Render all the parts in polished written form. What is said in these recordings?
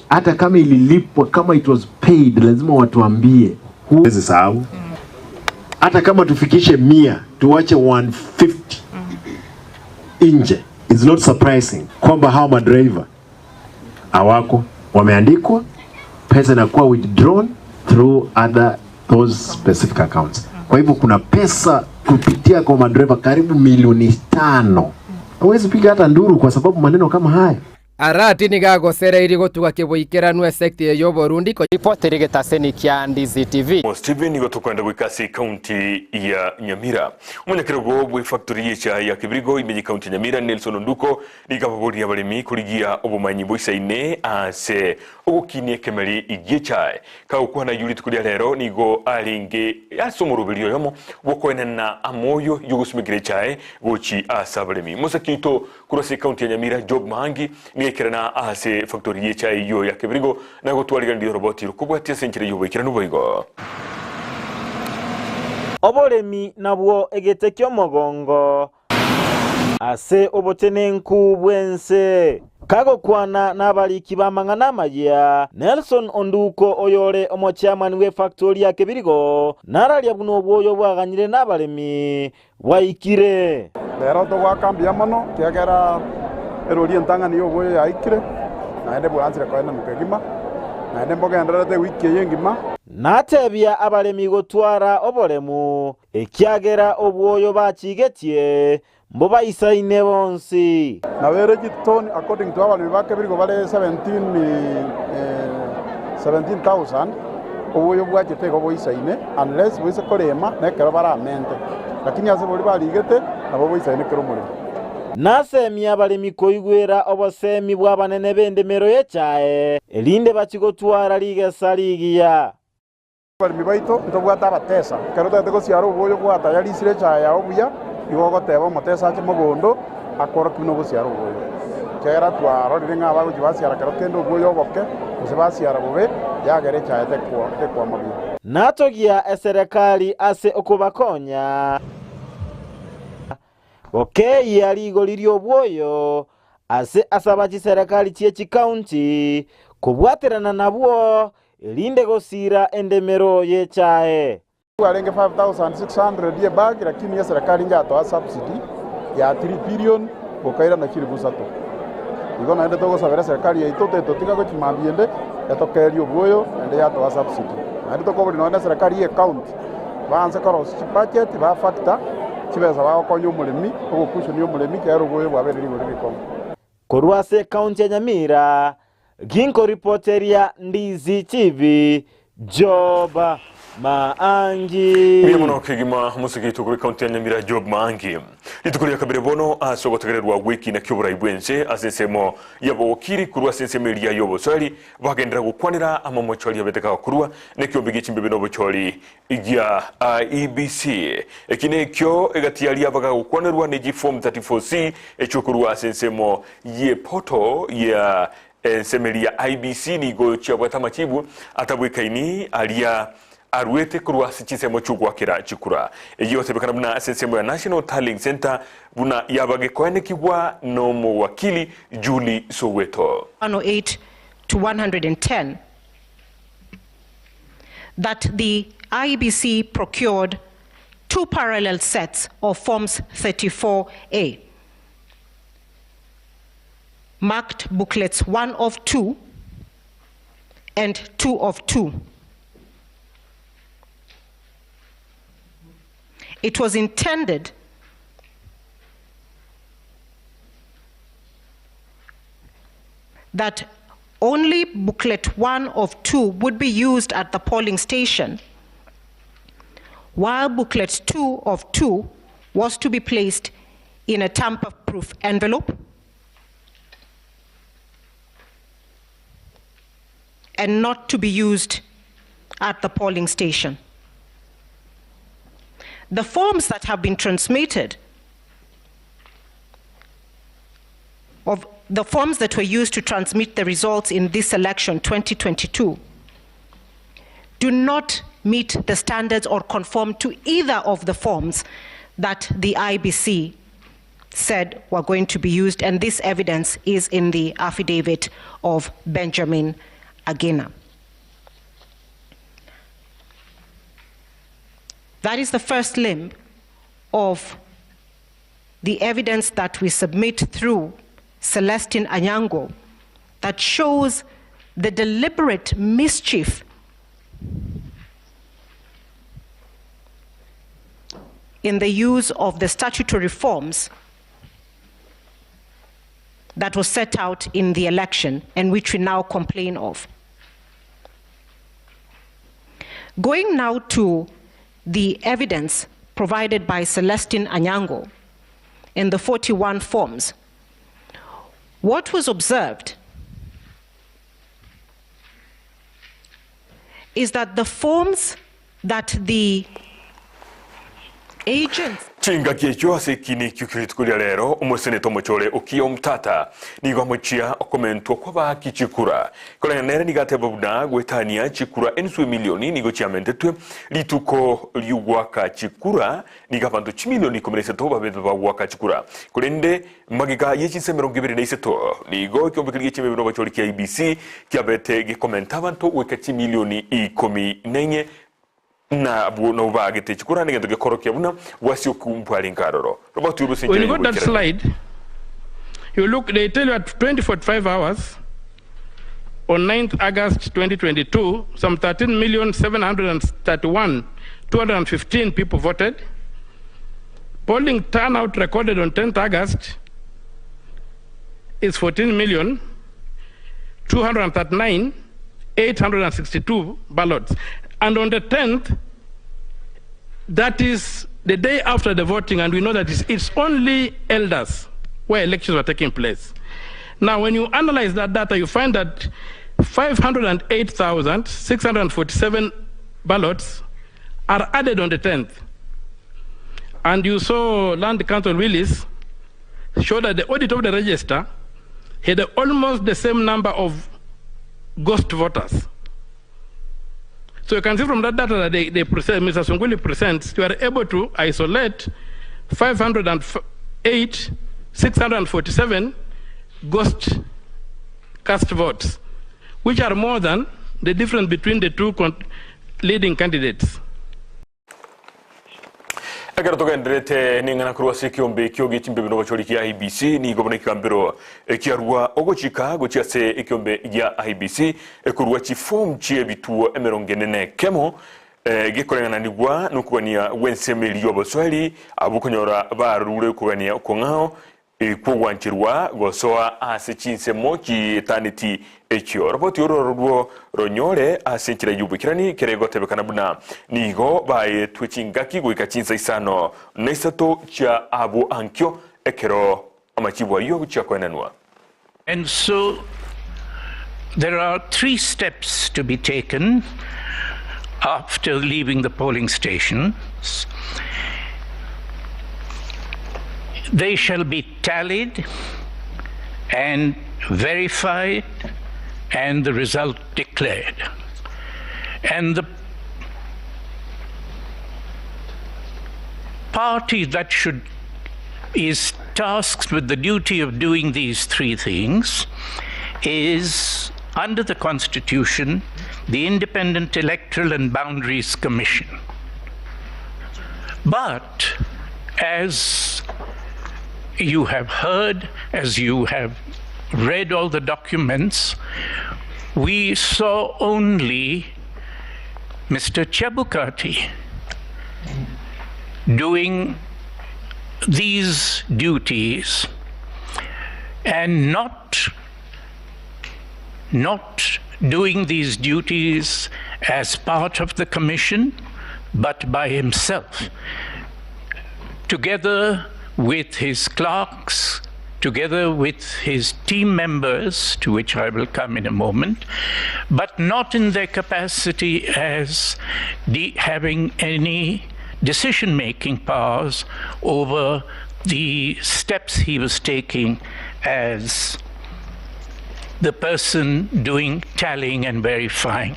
hata kama ililipwa, kama it was paid, lazima watuambie. Huwezi sahau. Hata kama tufikishe 100, tuwache 150 nje. It's not surprising kwamba hao madriver hawako, wameandikwa, pesa inakuwa withdrawn through those specific accounts. Kwa hivyo kuna pesa kupitia kwa madriver karibu milioni 5. Huwezi piga hata nduru kwa sababu maneno kama haya. Arati ni gagocereire gutuga kibuikiranwe sekta yo Burundi ko ripoti rigetaseni kya Ndizi TV. Steven nigo tukwenda gwikasi county ya Nyamira. Umunyakirogo bwe factory yecha ya Kibirigo imeji county Nyamira Nelson Nduko ligababuri abalimi kurigia obumanyi bwisaine ase ogukinie kemeri igicha ka ukwana yuri tukulia lero nigo alinge yasomurubiriyo yomo bokoenana amoyo yugusumigire chae gochi asabalimi musakito kurase county ya Nyamira job mangi nikerana ase factory yecha iyo ya Kibirigo na gutwaliga ndi roboti rukubwatia senchire yubikira nuboigo obolemi nabwo egetekyo mogongo ase obotenenku bwense kago kwana nabaliki bamangana Amayia Nelson Onduko oyole omochairman we factory ya Kibirigo naralya buno obwoyo bwaganyire nabalemi waikire lero to wakambia mono kiagera erori entangani yo bwoyo yaikire naende bwanzire kwa mukegima naende mbogenderete wiki yengima natebya abalemi gotwara obolemu ekiagera obwoyo bachigetie mbo baisaine bonsi na were gitoni according to abalemi ba Kibirigo bale 17,000 obwoyo bwachitego boisaine unless bwise korema nekero baramente lakini ase boli baligete nabo boisaine kero mulimo nasemya abalemi koigwera obosemi bw'abanene b'endemero y'echae elinde bachigotwara ligesa ligiya abalemi baito ntobwata abatesa kero tete gosiara obwoyo bwata yalisire echae yao buya igogoteba omotesa ache mogondo akora kino gosiara obwoyo kera twarorire ng'a bagochi basiara kero kende obwoyo oboke gose basiara bobe yagere echae tekwa mabuya natogia eserikali ase okubakonya okay yaligo lirio bwoyo ase asabachi serikali chiechi county kubwaterana nabwo elinde gosira endemero yechae walenge 5,600 ye bag lakini ya serikali njatoa subsidy ya 3 billion bokaira na kiri busato igo naende togo sabera serikali ya itote totika ko chimambiende etokeri obwoyo ende yatoa subsidy naende toko buli naende serikali ye county banze koros budget ba factor kibeza bakonya omulemi ogukushoni omulemi kero obwoyo bwabere biko korwase county ya Nyamira ginko reporteria Ndizi TV Job Maangi Miyamono kigima musikito kuri county ya Nyamira Job Maangi litukulia kabere bono asogotegererwa wiki na kyobura ibwense asensemo yabokiri kurwa sensemelia yobo swali bagendera gukwanira amamocholi yabeteka kurwa nekyobigi chimbe no bocholi ya IBC ekine kyo egatiali yabaga gukwanirwa ne form 34C echokurwa asensemo ye poto ya semelia IBC ni go chabwata machibu atabwikaini alia arwete kurwa sichisemo chugwakira chikura iyo tebekana buna sensemo ya National Tallying Center buna yabage kwanekibwa no mu wakili Julie Soweto 108 to 110 that the IBC procured 2 parallel sets of forms 34A marked booklets 1 of 2 and 2 of 2. It was intended that only booklet 1 of 2 would be used at the polling station, while booklet 2 of 2 was to be placed in a tamper-proof envelope and not to be used at the polling station. The forms that have been transmitted, of the forms that were used to transmit the results in this election 2022, do not meet the standards or conform to either of the forms that the IBC said were going to be used, and this evidence is in the affidavit of Benjamin Agena. That is the first limb of the evidence that we submit through Celestine Anyango that shows the deliberate mischief in the use of the statutory forms that was set out in the election and which we now complain of. Going now to the evidence provided by Celestine Anyango in the 41 forms, what was observed is that the forms that the agents chingaki ekyo asekini kyukiritukulya lero umuseneta omuchole okiyo mtata nigo muchia okomentwa kwaba kichikura kola nere nigateba buna gwetania chikura ensu milioni nigo chiamentetwe lituko liugwaka chikura nigabantu chimilioni komerese toba beba waka chikura kulende magiga yechinse 27 nigo kyobikiriye chimebino bacholi kya IBC kyabete gikomenta bantu weka milioni 14 na no bagete chikura ngendo gekorokia buna wasi okumpali nkaroro robot yurusinje. When you got that slide, you look, they tell you at 20:45 hours on 9th August 2022 some 13,731,215 people voted. Polling turnout recorded on 10th August is 14,239,862 ballots. And on the 10th, that is the day after the voting, and we know that it's only elders where elections were taking place. Now, when you analyze that data, you find that 508,647 ballots are added on the 10th. And you saw Land Council Willis show that the audit of the register had almost the same number of ghost voters. So you can see from that data that they present, Mr. Sunguli presents, you are able to isolate 508,647 ghost cast votes, which are more than the difference between the two leading candidates. Agora togendrete ningana kurwasi kiombe kyogi chimbe bino bacholi ya IBC ni gobona kambero kiarwa ogochika gochiase kiombe ya IBC kurwa form chie bitu emerongenene kemo gikorengana nigwa nukwania wensemeli yoboswali abukonyora barure kugania kongao kugwanchirwa gosoa asechinse mochi taniti ekyo roboti yororwo ronyore asenchira yubukirani kerego tebekana buna nigo bae twechingaki goika Chinsa Isato cha abu ankyo ekero amachibwa yo cha kwenanwa. And so there are 3 steps to be taken after leaving the polling stations. They shall be tallied and verified and the result declared. And the party that is tasked with the duty of doing these 3 things is, under the Constitution, the Independent Electoral and Boundaries Commission. But as you have heard, as you have read all the documents, we saw only Mr. Chebukati doing these duties and not doing these duties as part of the commission, but by himself, together with his clerks, together with his team members, to which I will come in a moment, but not in their capacity as having any decision-making powers over the steps he was taking as the person doing tallying and verifying.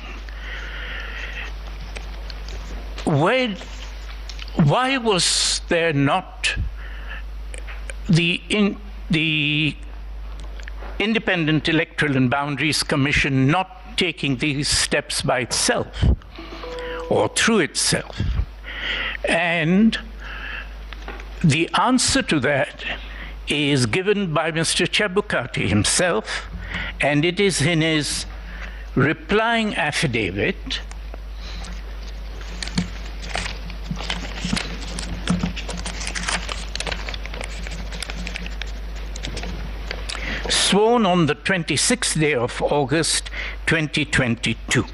Why was there not the Independent Electoral and Boundaries Commission not taking these steps by itself or through itself. And the answer to that is given by Mr. Chebukati himself, and it is in his replying affidavit sworn on the 26th day of August 2022.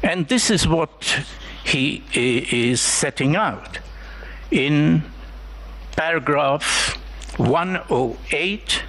And this is what he is setting out in paragraph 108.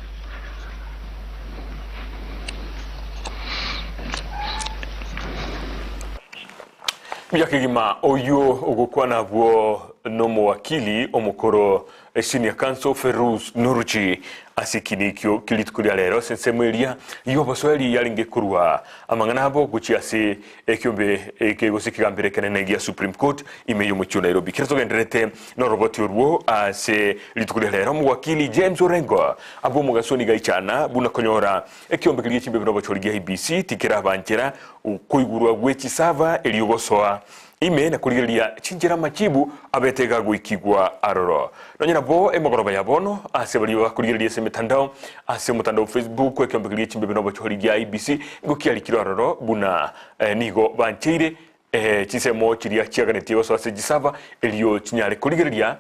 Yakigima oyo ogukwana bwo no muwakili omukoro senior counsel Feruz Nurji asikinikyo kilitukulia lero sensemelia yo baswali yalinge kurwa amangana habo guchiase ekyombe ekegosikiga kenene Supreme Court imeyo mu Nairobi kirzo genderete no roboti urwo ase litukulia lero muwakili James Orengo abo mugasoni gaichana buna konyora ekyombe kiliye chimbe bino bacholigia IBC tikira banjera kuigurwa gwechi sava eliyobosoa ime na kurigeria chinjira machibu abetega gwikigwa aroro nonyina bo emagoroba yabono ase bali bakurigeria se mitandao ase mutandao Facebook ekyombegeria chimbe bino bacholigia IBC ngukialikiro aroro buna nigo bancheire chisemo chiria chiaganeti oso ase jisava eliyo chinyale kurigeria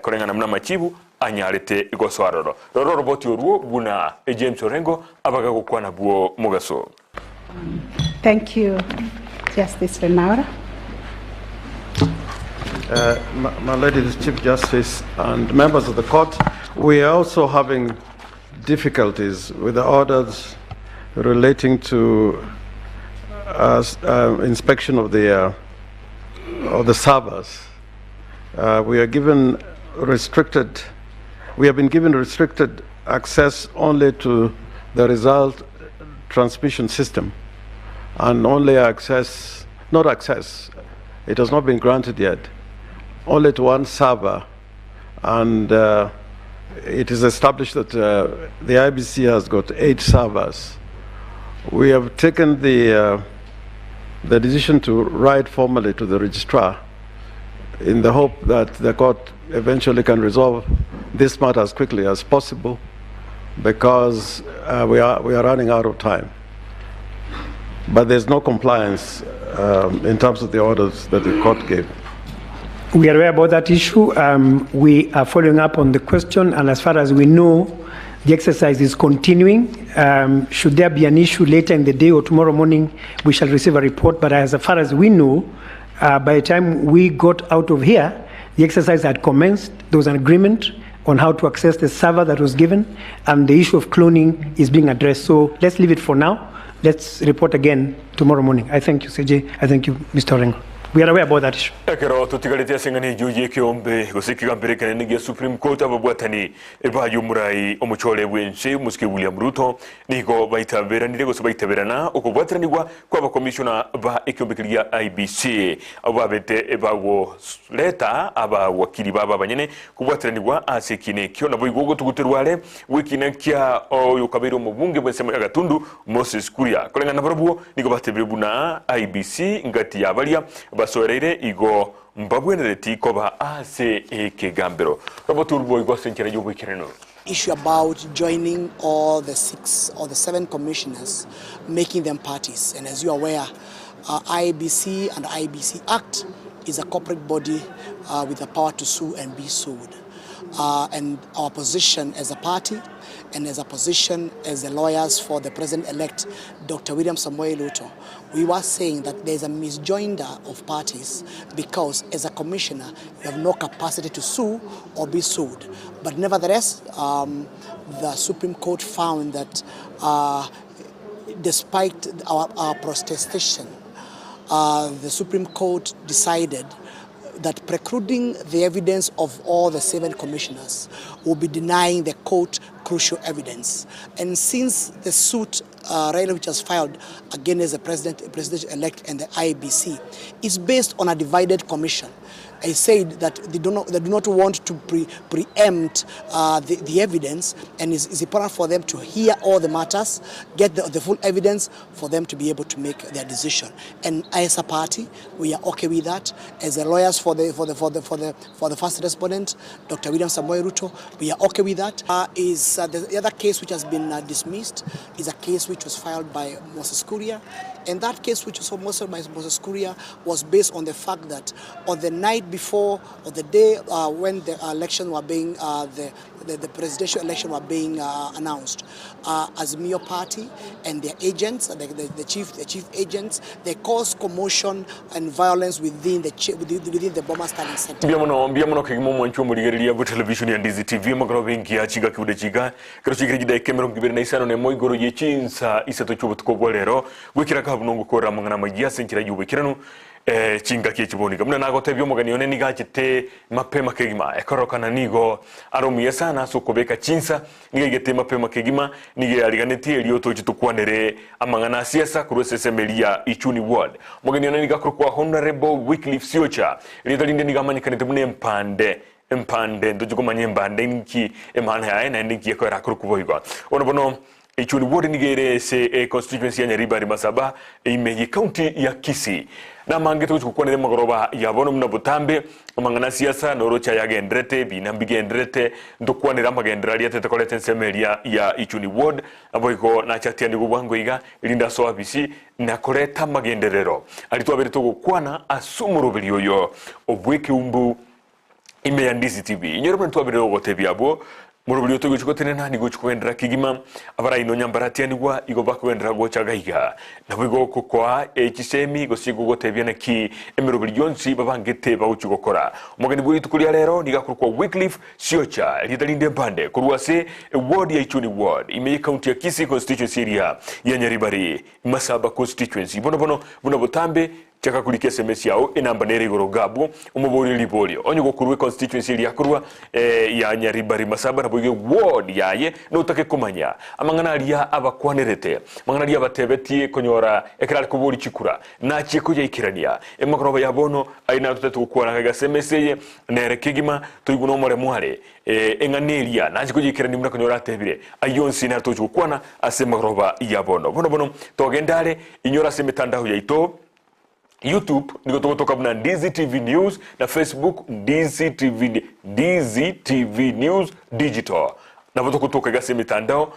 korengana mna machibu anyarete igoso aroro roro roboti oruo buna James Orengo abaga gukwana buo mugaso. Thank you, Justice Renaura. My Lady the Chief Justice and members of the court, we are also having difficulties with the orders relating to inspection of the servers. We have been given restricted access only to the result transmission system, and only it has not been granted yet, only to one server, and it is established that the IBC has got 8 servers. We have taken the decision to write formally to the registrar in the hope that the court eventually can resolve this matter as quickly as possible, because we are running out of time. But there's no compliance in terms of the orders that the court gave. We are aware about that issue. We are following up on the question, and as far as we know, the exercise is continuing. Should there be an issue later in the day or tomorrow morning, we shall receive a report. But as far as we know, by the time we got out of here, the exercise had commenced. There was an agreement on how to access the server that was given, and the issue of cloning is being addressed. So let's leave it for now. Let's report again tomorrow morning. I thank you, CJ. I thank you, Mr. Orengo. We are aware about that issue. Ekero tutigalete singani juye kyombe gosikiga mbere kenene Supreme Court ababwatani ebayo murai omuchole wense muski William Ruto nigo baitabera nirego sobaitabera okubwatanirwa kwa ba commissioner ba ekyombekiria IBC ababete ebago leta aba wakili baba banyene kubwatanirwa asekine kyo nabo igogo tuguterwale wikine kya oyo kabiro mubunge bwensemo ya Gatundu Moses Kuria kolenga nabarubuo nigo batebere buna IBC ngati yabalia basoreire igo mbabwenereti koba ase ekegambero roboturbo igo senkere yo bwikireno issue about joining all the 6 or the 7 commissioners, making them parties. And as you are aware, IBC and the IBC Act is a corporate body with the power to sue and be sued. And our position as a party and as a position as the lawyers for the President-elect, Dr. William Samoei Ruto, we were saying that there's a misjoinder of parties because as a commissioner, you have no capacity to sue or be sued. But nevertheless, the Supreme Court found that despite our protestation, the Supreme Court decided that precluding the evidence of all the 7 commissioners will be denying the court crucial evidence. And since the suit which was filed against the president-elect and the IEBC is based on a divided commission, I said that they do not want to preempt the evidence, and it's important for them to hear all the matters, get the full evidence for them to be able to make their decision. And as a party, we are okay with that. As the lawyers for the first respondent, Dr. William Samoei Ruto, we are okay with that. The other case which has been dismissed is a case which was filed by Moses Kuria, and that case which was filed by Moses Kuria was based on the fact that on the night before or the day when the election were being the presidential election were being announced, Azimio Party and their agents, the chief agents, they caused commotion and violence within the Bomas Tallying Center. Biamono kigimo mwancho muligeriya bu television ya Ndizi TV magro bengi ya chiga kibude chiga kero chigiri da kemero ngibere na isano ne moigoro ye Chinsa Isato chubutuko bolero gwikira kabunongo kora mangana magia senkira yube kiranu chinga kichibonika muna nagotebyo mugani one nigachite mapema kegima ekorokana nigo aromiye sana sokobeka Chinsa nigegete mapema kegima nige aliganeti elioto chitukwanere amangana siasa kurosesemelia ichuni ward mugani one nigakurukwa honorable Wycliffe Siocha lidalinde nigamanyikanete mune empande ndojukomanye mbande niki emana ya ena niki yakora kurukuboywa onobono ichuni ward nigere se constituency ya Nyaribari Masaba imeyi county ya Kisii na mangeto chukwane magoroba yabono mna butambe mangana siasa norocha yagendrete binambigendrete ndokwane ramagendra liate takolete nsemelia ya ichuni ward aboiko na chatia ndi gubwango iga linda so abisi na koleta magenderero alitwa berito gukwana asumurubiri yoyo obweke umbu ime ya Ndizi TV nyoro ntwa berito gotebyabo murubiri yoto guchukotene nani guchukwendra kigima abara ino nyambaratia nigwa igo bakwendra gochagaiga nabwigo kokwa ekisemi gosigo gotebyana ki emirubiri yonsi babangete bawuchugokora umugani buri tukulia lero nigakurukwa Wycliffe Siocha lidalinde mpande kurwase ward ya Ichuni ward ime county ya Kisii constituency area ya Nyaribari Masaba constituency bono butambe chaka kulike SMS yao enamba nere gorogabu umubori libolio onyo kurwe constituency area kurwa ya Nyaribari Masaba na boge ward yaye no take kumanya amangana aliya abakwanerete mangana aliya batebetie konyora ekrali kuburi chikura na chiko ya ikirania emakroba yabono aina tutatu kukwara ga SMS ye nere kigima tuyiguno more mware enganelia na chiko ya ikirani muna konyora tebire ayonsi na toju kwana asemakroba yabono bono togendale inyora semitandao yaito YouTube niko toka buna Ndizi TV News na Facebook Ndizi TV News Digital na voto kutoka gase mitandao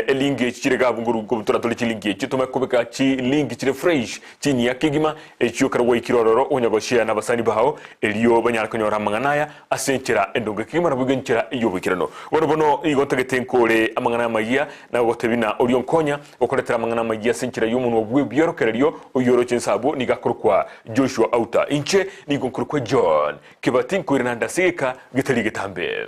linki chirega bunguru kubutura tole chilinki chitoma kubeka chi link chire fresh chini ya kigima echo karwa ikirororo onyago share na basani baho eliyo banyara konyora manganaya asenchera endonga kigima na bugenchera iyo bikirano bono igotagete nkole amangana magia na gotebina orion konya okoletera amangana magia senchera yumuntu obwe byorokereriyo oyoro chensabu nigakurukwa Joshua Auta inche nigonkurukwa John kibatin kuirana ndasika gitali gitambe.